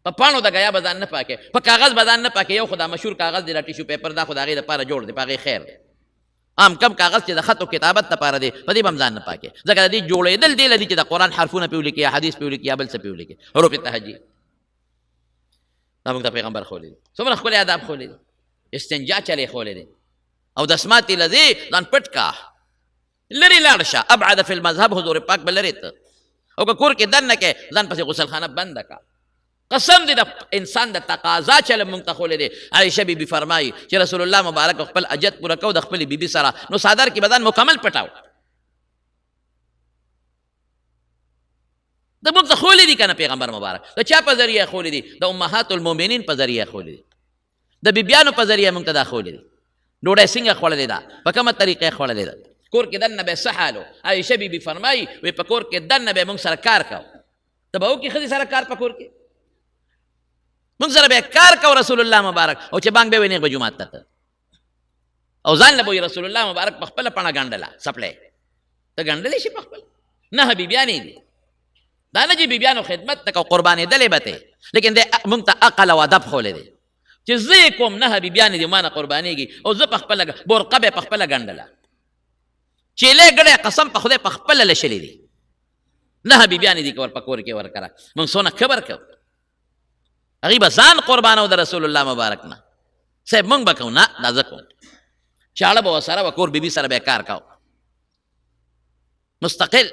په پاڼو د ګیا به ځان نه پاکې، په کاغذ به ځان نه پاکې. یو خو دا مشهور کاغذ دی، دا ټیشو پیپر، دا خو د هغې دپاره جوړ دی، په هغې خیر دی. عام کم کاغذ چې د خط او کتابت دپاره دی، په دې به هم ځان نه پاکې، ځکه د دې جوړېدل دې له دي چې د قرآن حرفونه پې ولیکي یا حدیث پې ولیکي یا بل څه پې ولیکي، حروف تهجي. دا موږ ته پیغمبر ښوولي دي څومره ښکلي آداب ښوولي دي استنجا چلې ښوولې دي او دسمات یې لځې ځان پټ کا لرې لاړ شه ابعد فی المذهب حضور پاک به لرې ته او که کور کې دننه کې ځان پسې غسلخانه بنده کا قسم دې د انسان د تقاضا چله موږ ته ښوولې دی عایشه بیبي فرمایي چې رسول الله مبارک خپل حاجت پوره کو د خپلې بیبي سره نو صادر کې بدن مکمل پټاو د موږ ته ښوولې دي که نه پیغمبر مبارک د چا په ذریعه ښوولې دي د امهات المؤمنین په ذریعه ښوولې دي د بیبیانو په ذریعه موږ ته دا ښوولې دي ډوډۍ څنګه خوړلې ده په کومه طریقې خوړلې ده کور کې دننه به څه حال و عایشه بیبي فرمایي وایي په کور کې دننه به موږ سره کار کوو ته به وکړې ښځې سره کار په کور کې موږ سره به کار کوو رسول الله مبارک او چې بانګ به وایي نیغ به جومات ته او ځان له به وایي رسول الله مبارک په خپله پڼه ګنډله څپلی ته ګنډلی شي په خپل نه بیبیانې دي دا نه چې بیبیانو خدمت ته کو قربانېدلې به ته لیکن دی موږ ته عقل او ادب ښولی دی چې زه یې کوم نه بیبیانې دي ما نه قربانېږي او زه په خپله برقه به یې په خپله ګنډله چیلې ګډې قسم په خدای په خپله لشلې دي نه بیبیانې دي که ور په کور کې ورکړه موږ څونه خبر کوو هغوی به ځان قربانو د رسول الله مبارک نه صاحب موږ به کوو نه دا زه کوم چاړه به ورسره به کور بیبي سره به یې کار کوو مستقل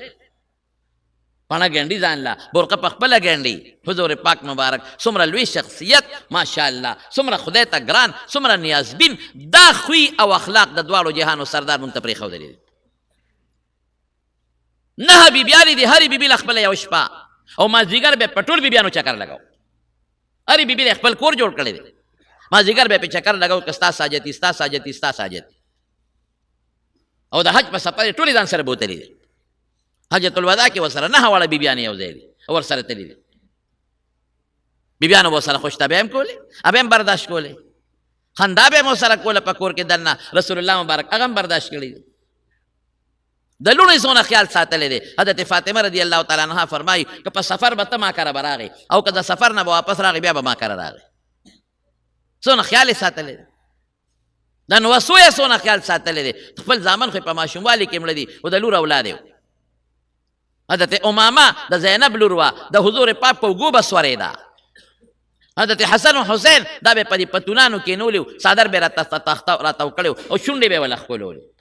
پڼه ګنډي ځان له برقه په خپله ګنډي حضور پاک مبارک څومره لوی شخصیت ماشاءالله څومره خدای ته ګران څومره نیازبین دا خوی او اخلاق د دواړو جهانو سردار موږ ته پرېښودلی دي نه بیبیانې دي هرې بیبي له خپله یو شپه او مازدیګر به په ټول بیبیانو چکر لګو هرې بیبي له خپل کور جوړ کړی دی مازدیګر به پې چکر لګو که ستا ساجتي ستا ساجتي ستا ساجتي او د حج په سفر یې ټولې ځان سره بوتلي دي حجت الوداع کې ورسره نه واړه بیبیانې یو ځای دي ورسره تللي دي بیبیانو به ورسره خوشطبعه هم کولې هغه هم برداشت کولې خندا به هم ورسره کوله په کور کې دننه رسول الله مبارک هغه هم برداشت کړي دي د لوڼو یې څونه خیال ساتلی دی حضرت فاطمه رضی الله تعالی عنها فرمایي که په سفر به ته ما کره به راغې او که د سفر نه به واپس راغې بیا به ما کره راغې څونه خیال یې ساتلی دی د نوسو یې څونه خیال ساتلی دی خپل زامن خو یې په ماشوموالي کې مړه دي او د لور اولاد یې حضرت امامه د زینب لور وه د حضور پاک په اوږو به سورېده حضرت حسن و حسین دا به په دې پتونانو کېنولي وو څادر به راتاو کړی او شونډې به یې وله ښکلولې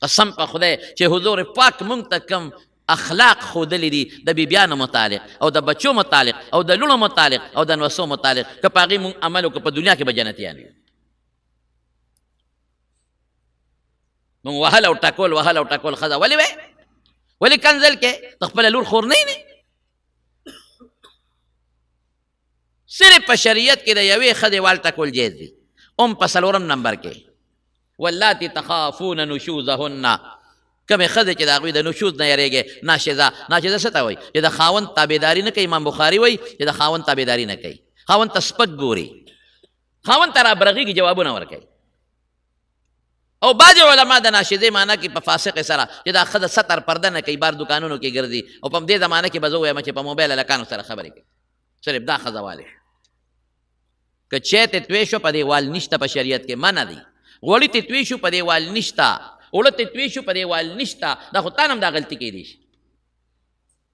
قسم په خدای چې حضور پاک مونږ ته کم اخلاق ښودلی دي د بیبیانو متعلق او د بچو متعلق او د لوڼو متعلق او د نوسو متعلق که په هغې مونږ عمل وکړو په دنیا کې به جنتیان یو مونږ وهل او ټکول وهل او ټکول ښځه ولې وی ولې کنځل کې د خپله لور خور نه صرف په شریعت کې د یوې ښځې وال ټکول جایز دي په 4 نمبر کې واللاتی تخافون نشوزهن کومې ښځې چې د هغوی د نشوز نه یریږې ناشزه څه ته وایي چې د خاوند تابعداري نه کوي امام بخاري وایي چې د خاوند تابعداري نه کوي خاوند ته سپک ګوري خاوند ته رابرغېږي جوابونه ورکوي او بعضې علما د ناشزې معنی کې په فاسقې سره چې دا ښځه ستر پرده نه کوي بار دکانونو کې ګرځي او په دې زمانه کې به زه ووایم چې په موبایل هلکانو سره خبرې کوي صرف دا ښځه والې که چای ته توی شو په دې وال نشته په شریعت کې منع دی غوړي ته توی شو په دې وال نشته اوړه ته توی شو په دې وال نشته دا خو تا نه هم دا غلطي کیدی شي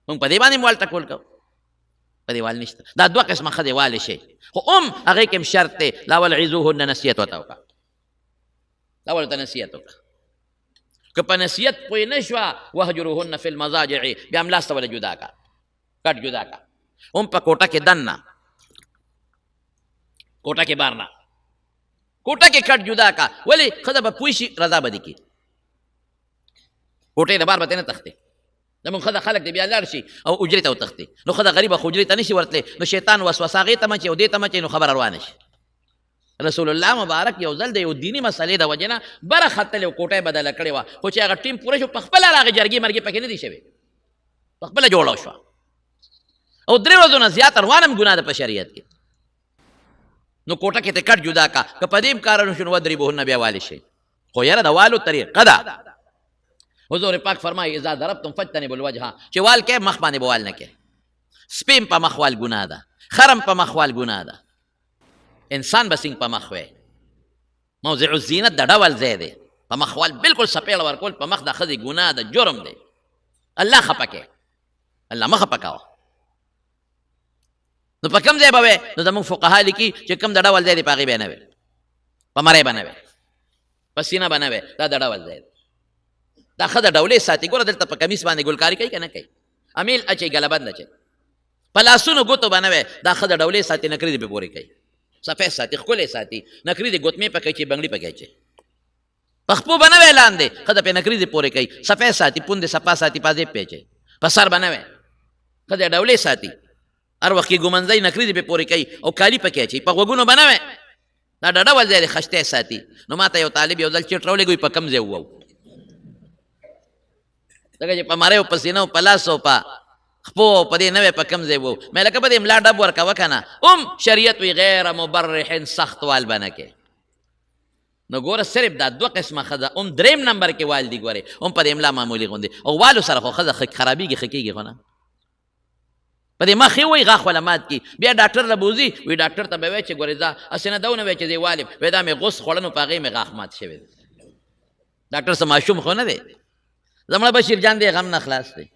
موږ په دې باندې وال ټکول کوو په دې وال نشته دا 2 قسمه ښځې والې شي خو هغې کې هم شرط دی لاول عظوهن نصیحت ورته وکړه لاول ورته نصیحت وکړه که په نصیحت پوه نه شوه وهجروهن فی المضاجع بیا هم لاس ته وله جدا کا کټ جدا کا په کوټه کې دننه کوټه کې بار نه کوټه کې کټ جدا کا ولې ښځه به پوه شي رضا به دې کړي کوټې د بار به ته نه تښتې زمونږ ښځه خلک دی بیا لاړ شي او اجرې ته وتښتې نو ښځه غریبه خو اجرې ته نه شي ورتلی نو شیطان وسوسه هغې ته مچي او دې ته مچي نو خبره روانه شي رسول الله مبارک یو ځل د یو دیني مسلې د وجې نه بره ختلې او کوټه یې بدله کړې وه خو چې هغه ټیم پوره شو په خپله راغې جرګې مرګې پکې نه دي شوې په خپله جوړه شوه او 3 ورځو نه زیات روان هم ګناه ده په شریعت کې نو کوټه کې ته کټ جدا کا که په دې کارونو شو نو وضربوهن بیا والې شي خو یاره د والو طریقه ده حضور پاک فرمایي اذا ضربتم فاجتنبوا الوجه چې وال کې مخ باندې به وال نه کې سپیم په مخ وال ګناه ده خرم په مخ وال ګناه ده انسان به څنګه په مخ وی موضع الزینت د ډول ځای دی په مخ وال بلکل سپېړه ورکول په مخ د ښځې ګناه ده جرم دی الله خفه کې الله مه خفه کوه نو نو په کوم ځای به وی؟ نو زمونږ فقها لیکي چې کوم د ډول ځای دی په هغې به نه وی، په مرۍ به نه وی، په سینه به نه وی، دا د ډول ځای دی. دا ښځه ډولې ساتي. ګوره دلته په کمیس باندې ګلکاري کوي که نه کوي؟ امیل اچوي، ګلبند اچوي، په لاسونو ګوتو به نه وی. دا ښځه ډولې ساتي، نکرې دې پې پورې کوي، صفې ساتي، ښکلې ساتي، نکرې دې ګوتمې پکې چې بنګړي پکې اچوي، په خپو به نه وی لاندې، ښځه پې نکرې دې پورې کوي، صفې ساتي، پوندې صفا ساتي، پازیب پې اچوي، په سر به نه وی. ښځه ډولې ساتي، هر وخت کې ګومنځی نکرې دې پې پورې کوي او کالي پکې اچوي، په غوږونو به نه وی. دا د ډول ځای دی، خشتې ساتي. نو ما ته یو طالب یو ځل چیټ راولېږي، په کوم ځای ووو؟ ځکه چې په مرۍ او په سینه او په لاس او په خپو او په دې نه وی په کوم ځای ووو. مې لکه په دې ملا ډب ورکوه که نه، شریعت وي غیر مبرح سخت وال به نه کې. نو ګوره صرف دا دوه قسمه ښځه دریم نمبر کې وال دي. ګورې په دې املا معمولي غوندې او والو سره خو ښځه خرابېږي، ښه کېږي خو نه. په دې مخ یې وایي غاښ وله مات کي، بیا ډاکټر له بوځي، وایي ډاکټر ته به وایي چې ګورې ځه هسې نه دا ونه وایي چې دی والیم، وایي دا مې غوس خوړه نو په هغې مې غاښ مات شوی دی. ډاکټر څه ماشوم خو نه دی. زمړه بشیر جان دی غم نه خلاص دی.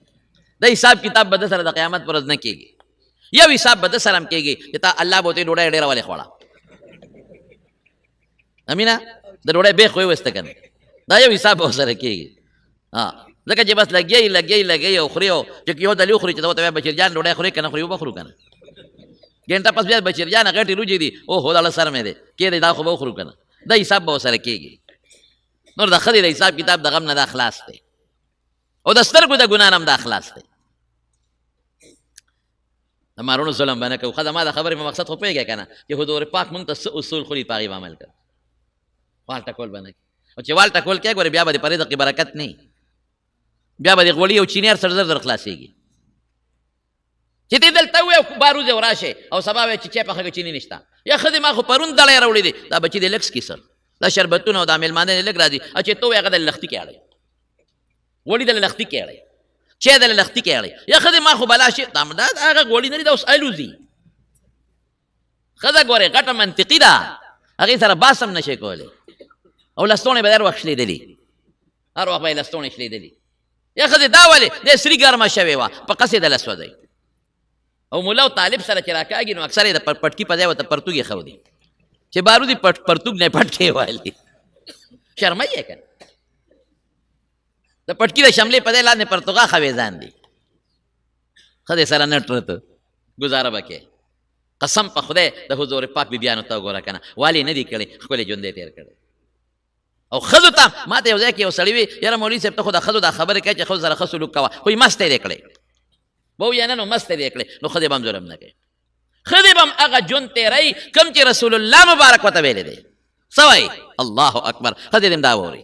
دا حساب کتاب به ده سره د قیامت پر ورځ نه کېږي. یو حساب به ده سره هم کېږي چې تا الله به ورته ډوډۍ ډېره ولې خوړه، امینه د ډوډۍ بیخ ویوسته که نه، دا یو حساب به ورسره کېږي. ځکه چې بس لګیایي او خوري او چې یو دلې وخوري چې ته ورته وایې بشیر جان ډوډۍ خورې که نه خوري، وبه خورو که نه. ګنټه پس بیا بشیر جانه غټې روجې دي، اوهو دا له سر مې دی کېدی دا خو به وخورو که نه. دا حساب به ورسره کېږي. نور د ښځې د حساب کتاب د غم نه دا خلاص دی او د سترګو د ګناه نه هم دا خلاص دی. د مارونو ظلم به نه کوو. ښځه ما د خبرې په مقصد خو پوهېږې که نه چې حضور پاک مونږ ته څه اصول خوري په هغې به عمل کوو. وال ټکول به نه کوي. او چې وال ټکول کوې ګورې بیا به د په رزق کې برکت نه وي، بیا به د غوړي او چیني هر سر زر در خلاصېږي. چې ته دلته ووایې او باروز یې وراشې او سبا وایې چې چای پخه کې چیني نشته. یا ښځې ما خو پرون دړی راوړی دی، دا بچي دې لږ څکي سر، دا شربتونه او دا مېلمانه دې لږ را دي، چې ته وایې هغه دلې لښتي کې اړوي، غوړي دلې لښتي کې اړوي، چای دلې لښتي کې اړوي. یا ښځې ما خو بلا شي دا هغه غوړي نه دي، دا اوس الوزي. ښځه ګورې غټه منطقي ده، هغې سره باس هم نشي کولی. او لستوڼې به هر وخت شلېدلي، هر وخت به یې لستوڼې شلېدلي. یا ښځې دا ولې د سري ګرمه شوې وه، په قصې د لسوځئ. او مولا او طالب سره چې راکاږي نو اکثر یې د پټکي په ځای ورته پرتوګ یې ښودي چې بارودي پرتوګ نه پټکې والي. شرمه یې که د پټکي د شملې په ځای لاندې پرتوګا خویزان دي. ښځې سره نه ټرته ګزاره به کوې. قسم په خدای د حضور پاک بیبیانو ته وګوره که نه، والې نه دي کړی، ښکلی ژوند یې تېر کړی. او ښځو ته ما ته یو ځای کې یو سړي وي، یاره مولوي صاحب ته خو د ښځو دا خبرې کوي چې ښځو سره ښه سلوک کوه، خو یې مسته یې دی کړی، به ووایه نه نو مسته یې دی کړی، نو ښځې به هم ظلم نه کوي. ښځې به هم هغه ژوند تېروي کوم چې رسول الله مبارک ورته ویلی دی. څه وایي؟ الله اکبر. ښځې دې هم دا واوري.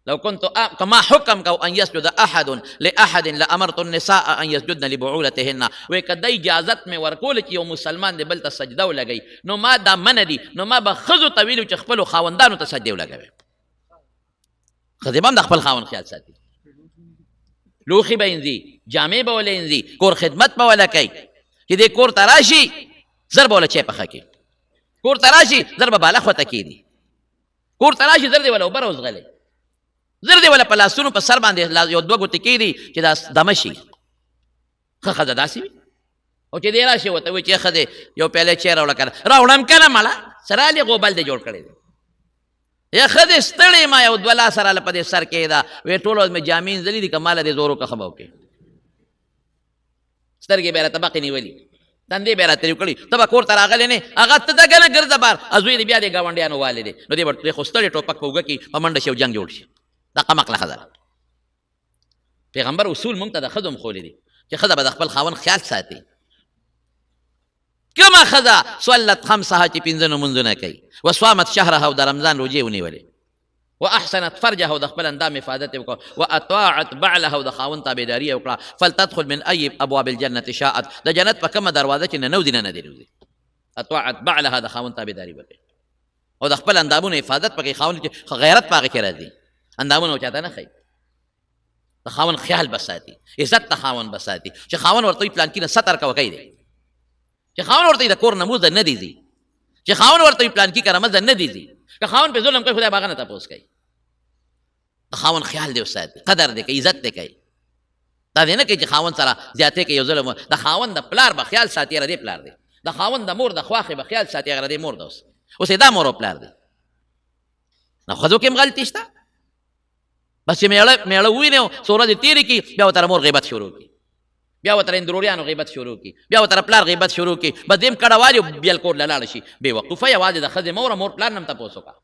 لو كنت كما حكم كو ان يسجد احد لاحد لامرت النساء ان يسجدن لبعولتهن. وی کدا اجازت می ورکول چې یو مسلمان دې بل ته سجده ولګي، نو ما دا من دي، نو ما به خذو طویل چې خپل خاوندانو ته سجده ولګوي. خدای به د خپل خاوند خیال ساتي، لوخي به انځي، جامې به ولې انځي، کور خدمت به ولا کوي، چې دې کور ته راشي زر به ولا چای پخه کوي، کور ته راشي زر به بالا خوته کېدي، کور ته راشي زر دې ولا اوبه راوزغلي، زر دې ولا په لاسونو په سر باندې یو دوه ګوتې کېدي چې دا دمه شي. ښه ښځه داسې وي. او چې دې راشي ورته وایي چې ښځې یو پیاله چای راوړه که نه، راوړم که نه مړه سرالې غوبل دې جوړ کړی دی. یا ښځې ستړې ما یو دوه لاس راله په دې سر کې ده، وایي ټوله ورځ مې جامې انځلي دي که ماله دې زور وکړه ښه به وکړې. سترګې به یې راته بقې نیولي، تندې به یې راته تریو کړي، ته به کور ته راغلی نه، هغه ته ده که نه ګرځه بار، زوی دې بیا دې ګاونډیانو والې دی، نو دې به خو ستړې ټوپک په اوږه کې په منډه شي او جنګ جوړ شي. دا قمقله ښځه ده. پیغمبر اصول مونږ ته د ښځو هم ښولي دي چې ښځه به د خپل خاوند خیال ساتي. کومه ښځه صلت خمسها چې پنځه لمونځونه کوي، وصامت شهرها او د رمضان روژې ونیولې، واحسنت فرجها او د خپل اندام حفاظت یې وکړه، واطاعت بعلها او د خاوند تابعداري یې وکړه، فلتدخل من ای ابواب الجنة شاءت. د جنت په کومه دروازه چې ننوځي نه دې نوځي. اطاعت بعلها د خاوند تابعداري وکړي او د خپل اندامونو حفاظت پکې، خاوند چې غیرت په هغې کې راځي، اندامونه چاته نه ښایي. د خاوند خیال به ساتي، عزت د خاوند به ساتي، چې خاوند ورته وایي پلانکي نه ستر کوه کوي دی، چې خاوند ورته د کور نموز نه دی ځي، چې خاوند ورته وایي پلانکي که رمز نه دی ځي، که خاوند پې ظلم کوي خدای به هغه نه تپوس کوي. د خاوند خیال دی وساتي، قدر دی کوي، عزت دی کوي. دا دې نه کوي چې خاوند سره زیاتې کوي یو ظلم د خاوند د پلار به خیال ساتي هغه دې پلار دی د خاوند د مور د خواښې به خیال ساتي هغه دې مور ده اوس دا مور او پلار دی نو ښځو کې هم غلطي شته بس چې میړه وویني څو ورځې تېرې کړي بیا ورته مور غیبت شروع کړي بیا ورته اندروریانو غیبت شروع کړي بیا ورته پلار غیبت شروع کړي بس دې هم کډه والي بیل کور له لاړه شي بې وقوفه یوازې د ښځې مور پلار نه هم تپوس وکړه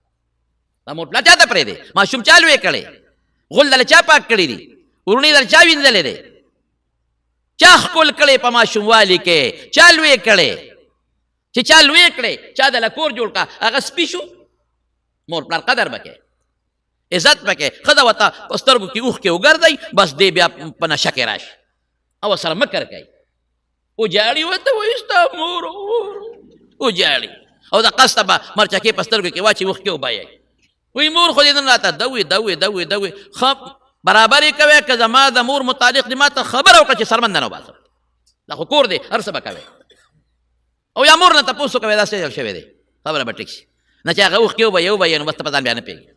دا مور پلار چا ته پرېږدې ماشوم چا لوی کړی غول دله چا پاک کړي دي ورونی دله چا وینځلې دی چا ښکل کړی په ماشوموالي کې چا لوی کړی چې چا لوی کړی چا دله کور جوړ کړه هغه سپي شو مور پلار قدر به کوي عزت به کوي ښځه ورته په سترګو کې اوښکې وګرځئ بس دې بیا په نشه کې راشي او سره مکر کوي وجاړي ورته وایي ستا مور وجاړي او د قصده به مرچکې په سترګو کې واچي اوښکې وبایئ وایي مور خو دې نن راته دوي برابر یې کوې که زما د مور متعلق دې ما ته خبره وکړه چې سرمنده نه وباسم دا خو کور دی هر څه به کوې او یا مور نه تپوس وکوې دا څه جوړ شوی دی خبره به ټیک شي نه چې هغه اوښکې وبایې نو بس ته په ځان بیا نه پوهېږي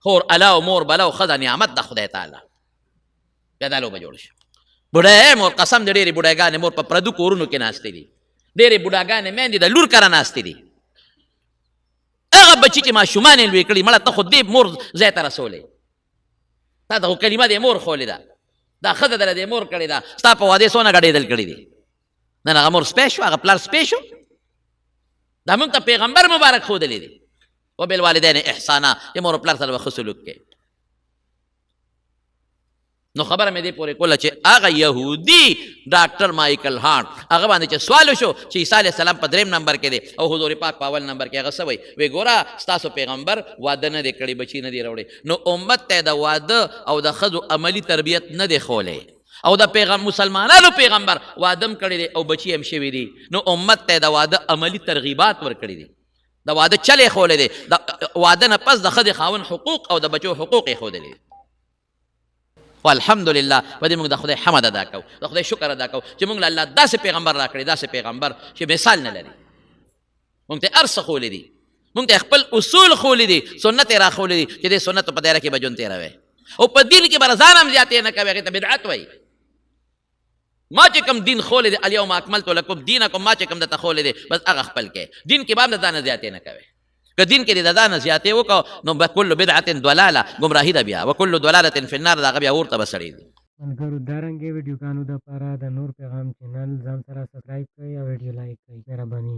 خور الا او مور بلا او ښځه نعمت د خدای تعالی بیا دا لوبه جوړه شي بوډۍ مور قسم د ډېرې بوډاګانې مور په پردو کورونو کې ناستې دي ډېرې بوډاګانې میندې د لور کره ناستې دي هغه بچي چې ماشومان یې لوی کړي مړه ته خو دې مور ځای ته رسولې تا ته خو کلمه دې مور ښولې ده دا ښځه دله دې مور کړې ده ستا په واده څونه ګډېدل کړي دي نن هغه مور سپی شو هغه پلار سپی شو دا موږ ته پیغمبر مبارک ښودلی دی وبالوالدین احسانا چې مور پلار سره به ښه سلوک کوې نو خبره مې دې پورې کوله چې هغه یهودي ډاکټر مایکل هارټ هغه باندې چې سوال وشو چې عیسی علیه السلام په 3 نمبر کې دی او حضور پاک په 1 نمبر کې هغه څه وایي وی ګوره ستاسو پیغمبر واده نه دی کړی بچي نه دی راوړی نو امت ته د واده او د ښځو عملي تربیت نه دی ښولی او د مسلمانانو پیغمبر واده هم کړی دی او بچي هم شوي دي نو امت ته د واده عملي ترغیبات ورکړي دي د واده چل یې ښولی دی د واده نه پس د ښځې خاوند حقوق او د بچو حقوق یې ښودلی دي خو الحمدلله په دې موږ د خدای حمد ادا کوو د خدای شکر ادا کوو چې موږ له الله داسې پیغمبر را کړی داسې پیغمبر چې مثال نه لري موږ ته هر څه ښولی دي موږ ته خپل اصول ښولی دي سنت یې را ښولی دي چې دې سنتو په دایره کې به ژوند تېروې او په دین کې به ځان هم زیاتې نه کوې هغې ته بدعت وایي ما چې کوم دین ښولی دی الیوم اکملتو لکم دینکم ما چې کوم درته ښولی دی بس هغه خپل کې دین کې به هم د ځانه زیاتې نه کوې که دین کې دې د ځانه زیاتې وکړو نو کل بدعت ضلاله ګمراهي ده بیا وکل ضلالة فی النار د هغه بیا اور ته به سړی دي ملګرو دارنګې ویډیوګانو دپاره د نور پیغام چینل ځان سره سبسکرایب کړئ او ویډیو لایک کړئ مهرباني